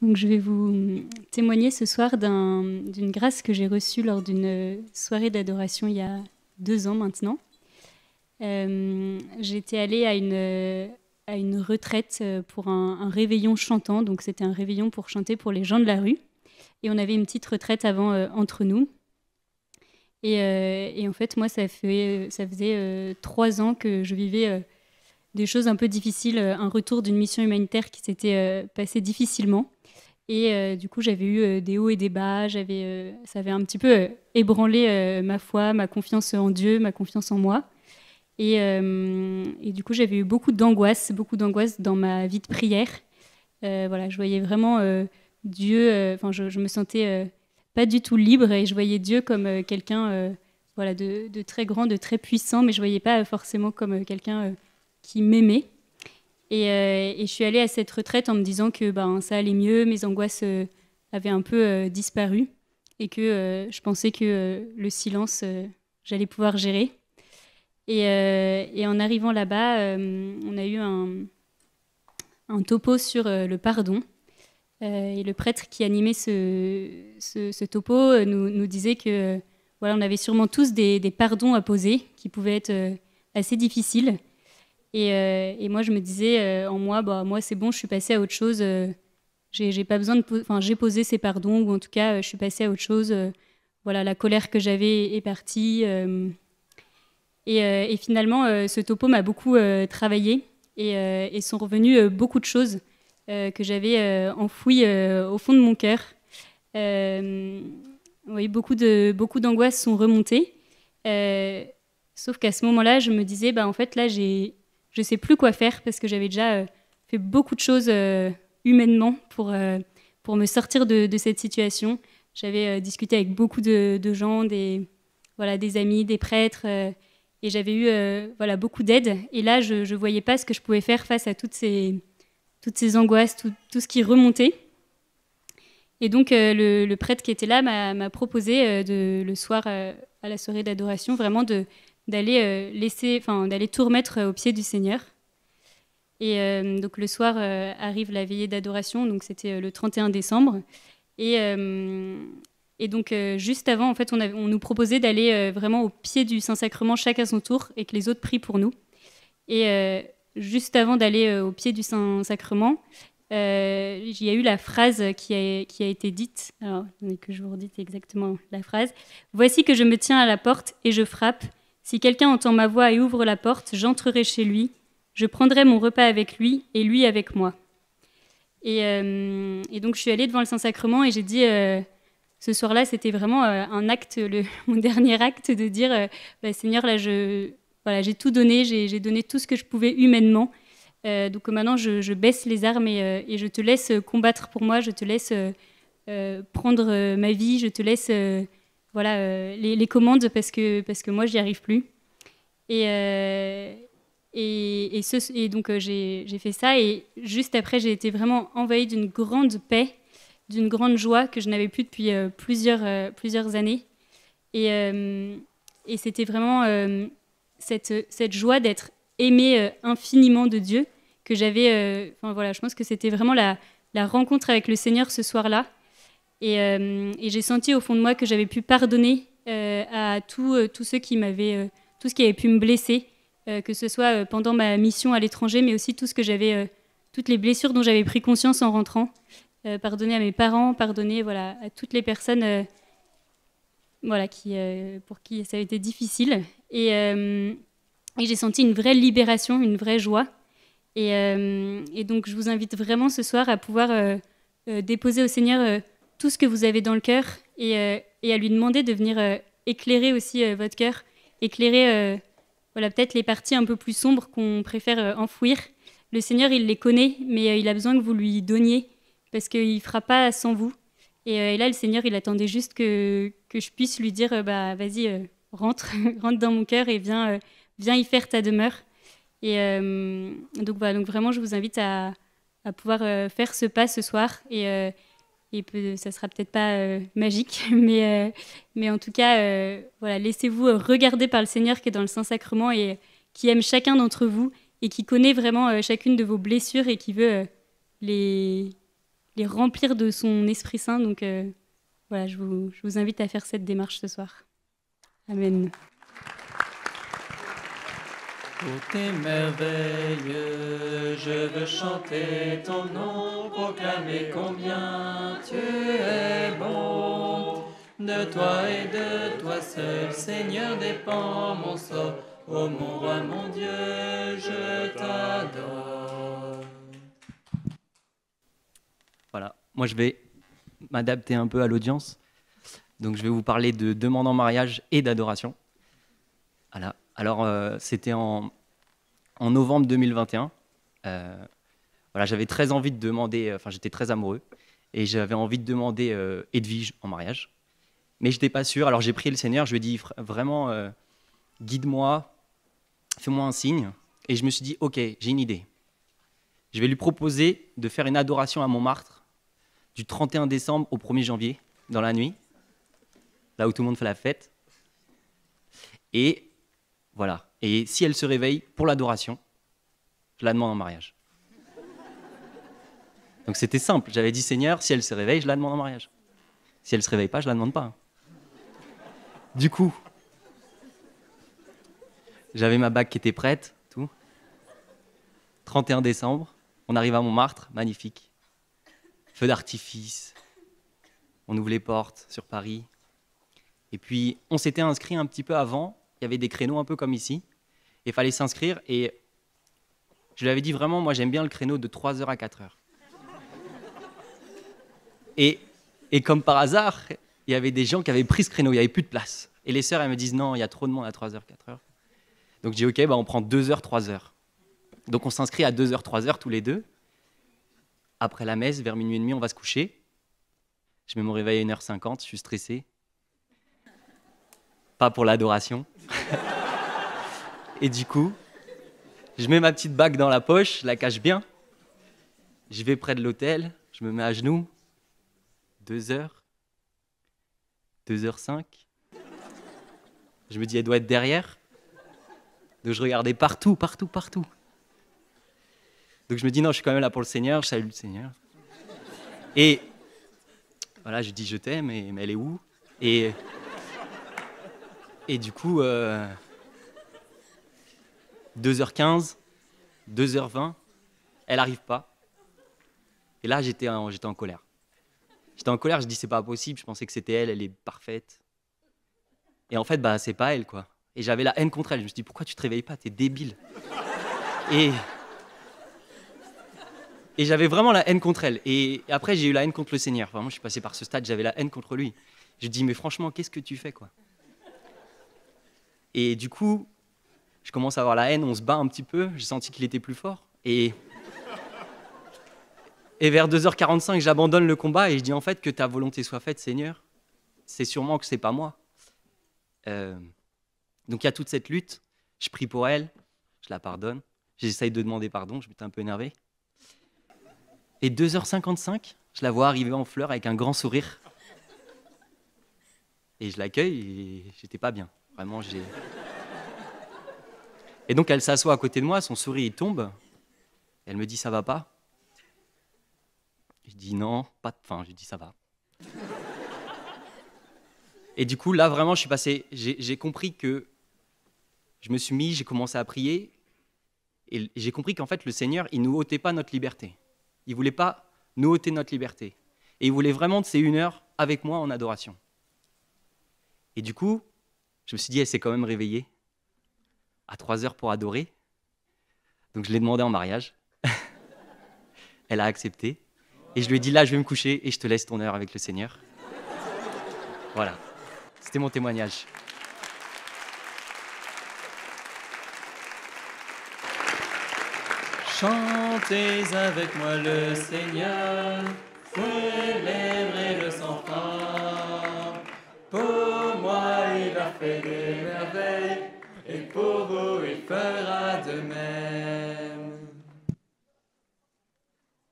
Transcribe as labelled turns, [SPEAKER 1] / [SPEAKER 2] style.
[SPEAKER 1] Donc, je vais vous témoigner ce soir d'une grâce que j'ai reçue lors d'une soirée d'adoration il y a 2 ans maintenant. J'étais allée à une retraite pour un réveillon chantant. Donc, c'était un réveillon pour chanter pour les gens de la rue. Et on avait une petite retraite avant entre nous. Et en fait, moi, ça faisait 3 ans que je vivais des choses un peu difficiles, un retour d'une mission humanitaire qui s'était passé difficilement. Et du coup, j'avais eu des hauts et des bas. Ça avait un petit peu ébranlé ma foi, ma confiance en Dieu, ma confiance en moi. Et du coup, j'avais eu beaucoup d'angoisse dans ma vie de prière. Voilà, je voyais vraiment Dieu. Enfin, je me sentais pas du tout libre et je voyais Dieu comme quelqu'un, voilà, de très grand, de très puissant, mais je voyais pas forcément comme quelqu'un qui m'aimait. Et je suis allée à cette retraite en me disant que ça allait mieux, mes angoisses avaient un peu disparu et que je pensais que le silence, j'allais pouvoir gérer. Et en arrivant là-bas, on a eu un topo sur le pardon. Et le prêtre qui animait ce topo nous disait que voilà, on avait sûrement tous des pardons à poser qui pouvaient être assez difficiles. Et moi, je me disais en moi, moi c'est bon, je suis passée à autre chose. J'ai pas besoin j'ai posé ces pardons, ou en tout cas, je suis passée à autre chose. Voilà, la colère que j'avais est partie. Et finalement, ce topo m'a beaucoup travaillé et sont revenues beaucoup de choses que j'avais enfouies au fond de mon cœur. Oui, beaucoup d'angoisses sont remontées. Sauf qu'à ce moment-là, je me disais, en fait, là, je sais plus quoi faire parce que j'avais déjà fait beaucoup de choses humainement pour me sortir de cette situation. J'avais discuté avec beaucoup de gens, des amis, des prêtres, et j'avais eu beaucoup d'aide. Et là, je ne voyais pas ce que je pouvais faire face à toutes ces angoisses, tout ce qui remontait. Et donc, le prêtre qui était là m'a proposé le soir à la soirée d'adoration, vraiment d'aller d'aller tout remettre aux pieds du Seigneur. Et donc le soir arrive la veillée d'adoration, donc c'était le 31 décembre. Et donc juste avant, en fait, on nous proposait d'aller vraiment au pied du Saint-Sacrement, chacun à son tour, et que les autres prient pour nous. Et juste avant d'aller au pied du Saint-Sacrement, il y a eu la phrase qui a été dite. Alors, que je vous redite exactement la phrase. « Voici que je me tiens à la porte et je frappe. Si quelqu'un entend ma voix et ouvre la porte, j'entrerai chez lui. Je prendrai mon repas avec lui et lui avec moi. » Et donc, je suis allée devant le Saint-Sacrement et j'ai dit, ce soir-là, c'était vraiment un acte, mon dernier acte, de dire, Seigneur, là, j'ai tout donné, j'ai donné tout ce que je pouvais humainement. Donc maintenant, je baisse les armes et je te laisse combattre pour moi, je te laisse prendre ma vie, je te laisse les commandes parce que moi, j'y arrive plus. Et donc j'ai fait ça et juste après j'ai été vraiment envahie d'une grande paix, d'une grande joie que je n'avais plus depuis plusieurs années. Et c'était vraiment cette joie d'être aimée infiniment de Dieu que j'avais. Je pense que c'était vraiment la rencontre avec le Seigneur ce soir-là. Et j'ai senti au fond de moi que j'avais pu pardonner à tous ceux qui m'avaient, tout ce qui avait pu me blesser. Que ce soit pendant ma mission à l'étranger, mais aussi tout ce que j'avais, toutes les blessures dont j'avais pris conscience en rentrant. Pardonner à mes parents, pardonner à toutes les personnes pour qui ça a été difficile. Et j'ai senti une vraie libération, une vraie joie. Et donc je vous invite vraiment ce soir à pouvoir déposer au Seigneur tout ce que vous avez dans le cœur et à lui demander de venir éclairer aussi votre cœur, éclairer peut-être les parties un peu plus sombres qu'on préfère enfouir. Le Seigneur, il les connaît, mais il a besoin que vous lui donniez, parce qu'il ne fera pas sans vous. Et là, le Seigneur, il attendait juste que je puisse lui dire, vas-y, rentre dans mon cœur et viens y faire ta demeure. Et donc vraiment, je vous invite à pouvoir faire ce pas ce soir. Et ça sera peut-être pas magique, mais en tout cas, laissez-vous regarder par le Seigneur qui est dans le Saint-Sacrement et qui aime chacun d'entre vous et qui connaît vraiment chacune de vos blessures et qui veut les les remplir de son Esprit Saint. Donc voilà, je vous invite à faire cette démarche ce soir. Amen.
[SPEAKER 2] Pour tes merveilles, je veux chanter ton nom, proclamer combien tu es bon. De toi et de toi seul, Seigneur, dépend mon sort. Ô mon roi, mon Dieu, je t'adore. Voilà, moi je vais m'adapter un peu à l'audience. Donc je vais vous parler de demande en mariage et d'adoration. Voilà. Alors c'était en novembre 2021. Voilà, j'avais très envie de demander, enfin j'étais très amoureux, et j'avais envie de demander Edwige en mariage. Mais je n'étais pas sûr, alors j'ai prié le Seigneur, je lui ai dit vraiment, guide-moi, fais-moi un signe. Et je me suis dit, ok, j'ai une idée. Je vais lui proposer de faire une adoration à Montmartre du 31 décembre au 1er janvier, dans la nuit, là où tout le monde fait la fête. Et voilà. Et si elle se réveille pour l'adoration, je la demande en mariage. Donc c'était simple. J'avais dit, Seigneur, si elle se réveille, je la demande en mariage. Si elle ne se réveille pas, je la demande pas. Du coup, j'avais ma bague qui était prête, tout. 31 décembre, on arrive à Montmartre, magnifique. Feu d'artifice, on ouvre les portes sur Paris. Et puis, on s'était inscrit un petit peu avant, il y avait des créneaux un peu comme ici, et il fallait s'inscrire, et je lui avais dit vraiment, moi j'aime bien le créneau de 3h à 4h. Et comme par hasard, il y avait des gens qui avaient pris ce créneau, il n'y avait plus de place. Et les sœurs, elles me disent, non, il y a trop de monde à 3h, 4h. Donc je dis, ok, on prend 2h, 3h. Donc on s'inscrit à 2h, 3h tous les deux. Après la messe, vers minuit et demi, on va se coucher. Je mets mon réveil à 1h50, je suis stressé. Pas pour l'adoration. Et du coup, je mets ma petite bague dans la poche, je la cache bien. Je vais près de l'autel, je me mets à genoux. 2h, 2h05. Je me dis, elle doit être derrière. Donc je regardais partout. Donc je me dis, non, je suis quand même là pour le Seigneur, je salue le Seigneur. Et voilà, je dis, je t'aime, mais elle est où? Et du coup, 2h15, 2h20, elle n'arrive pas. Et là, j'étais en colère. J'étais en colère, je dis, c'est pas possible, je pensais que c'était elle, elle est parfaite. Et en fait, c'est pas elle, quoi. Et j'avais la haine contre elle. Je me suis dit, pourquoi tu te réveilles pas? T'es débile. Et j'avais vraiment la haine contre elle. Et après, j'ai eu la haine contre le Seigneur. Vraiment, je suis passé par ce stade, j'avais la haine contre lui. Je dis, mais franchement, qu'est-ce que tu fais, quoi? Et du coup, je commence à avoir la haine, on se bat un petit peu. J'ai senti qu'il était plus fort. Et vers 2h45, j'abandonne le combat et je dis, en fait, que ta volonté soit faite, Seigneur. C'est sûrement que c'est pas moi. Donc il y a toute cette lutte, je prie pour elle, je la pardonne, j'essaye de demander pardon, je m'étais un peu énervé. Et 2h55, je la vois arriver en fleurs avec un grand sourire. Et je l'accueille et j'étais pas bien, vraiment Et donc elle s'assoit à côté de moi, son sourire il tombe, elle me dit ça va pas? Je dis non, pas de faim, je dis ça va. Et du coup là vraiment je suis passé, j'ai compris que je me suis mis, j'ai commencé à prier et j'ai compris qu'en fait, le Seigneur, il ne nous ôtait pas notre liberté. Il ne voulait pas nous ôter notre liberté. Et il voulait vraiment de ces 1 heure avec moi en adoration. Et du coup, je me suis dit, elle s'est quand même réveillée à 3h pour adorer. Donc je l'ai demandé en mariage. Elle a accepté. Et je lui ai dit, là, je vais me coucher et je te laisse ton heure avec le Seigneur. Voilà. C'était mon témoignage. Chantez avec moi le Seigneur, célébrez-le sans fin. Pour moi, il a fait des